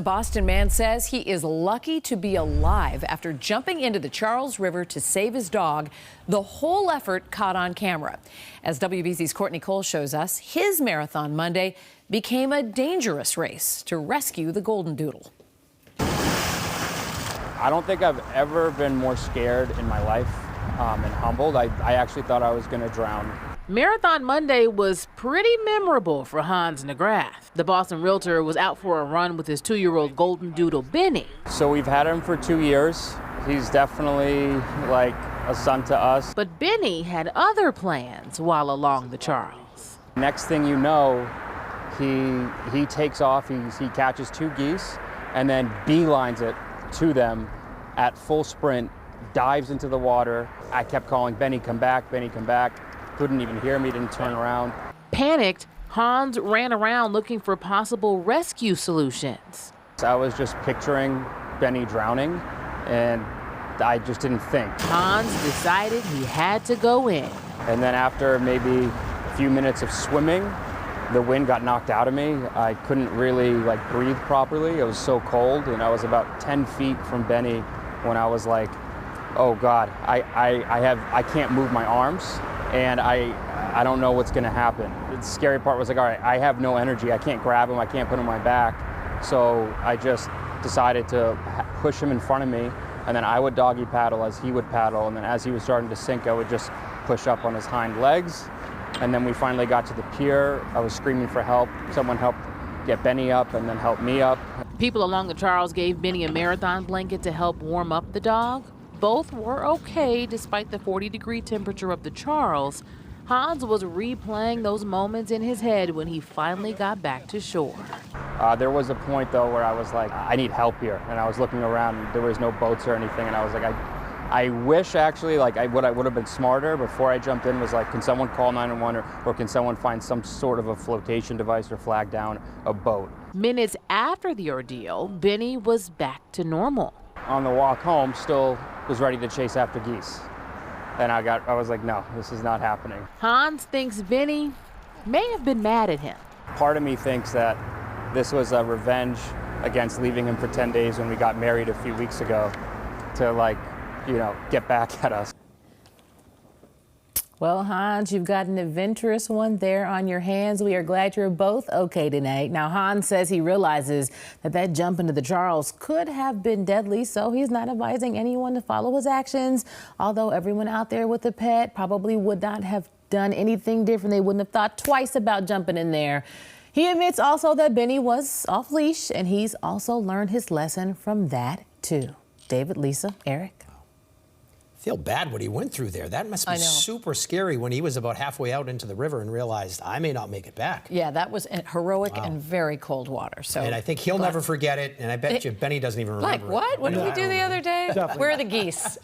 Boston man says he is lucky to be alive after jumping into the Charles River to save his dog. The whole effort caught on camera. As WBZ's Courtney shows us, his marathon Monday became a dangerous race to rescue the golden doodle. I don't think I've ever been more scared in my life and humbled. I actually thought I was going to drown. Marathon Monday was pretty memorable for Hans Nagrath. The Boston realtor was out for a run with his 2-year-old golden doodle, Benny. So we've had him for 2 years. He's definitely like a son to us. But Benny had other plans while along the Charles. Next thing you know, he takes off, he catches 2 geese and then beelines it to them at full sprint, dives into the water. I kept calling, Benny, come back, Benny, come back. Couldn't even hear me, didn't turn around. Panicked, Hans ran around looking for possible rescue solutions. So I was just picturing Benny drowning, and I just didn't think. Hans decided he had to go in. And then after maybe a few minutes of swimming, the wind got knocked out of me. I couldn't really breathe properly. It was so cold, and I was about 10 feet from Benny when I was like, oh God, I can't move my arms. And I don't know what's gonna happen. The scary part was all right, I have no energy. I can't grab him, I can't put him on my back. So I just decided to push him in front of me, and then I would doggy paddle as he would paddle, and then as he was starting to sink, I would just push up on his hind legs. And then we finally got to the pier. I was screaming for help. Someone helped get Benny up and then help me up. People along the Charles gave Benny a marathon blanket to help warm up the dog. Both were okay despite the 40-degree temperature of the Charles. Hans was replaying those moments in his head when he finally got back to shore. There was a point though where I was like, I need help here. And I was looking around and there was no boats or anything. And I was like, I wish actually what I would have been smarter before I jumped in was can someone call 911 or can someone find some sort of a flotation device or flag down a boat? Minutes after the ordeal, Benny was back to normal. On the walk home, still was ready to chase after geese. And I was like, no, this is not happening. Hans thinks Benny may have been mad at him. Part of me thinks that this was a revenge against leaving him for 10 days when we got married a few weeks ago to get back at us. Well, Hans, you've got an adventurous one there on your hands. We are glad you're both okay tonight. Now, Hans says he realizes that jump into the Charles could have been deadly, so he's not advising anyone to follow his actions. Although everyone out there with a pet probably would not have done anything different. They wouldn't have thought twice about jumping in there. He admits also that Benny was off leash, and he's also learned his lesson from that, too. David, Lisa, Eric. Feel bad what he went through there. That must be super scary when he was about halfway out into the river and realized I may not make it back. Yeah, that was heroic and very cold water. So, and I think he'll never forget it. And I bet you Benny doesn't even remember. What? What did we do the other day? Definitely. Where are the geese?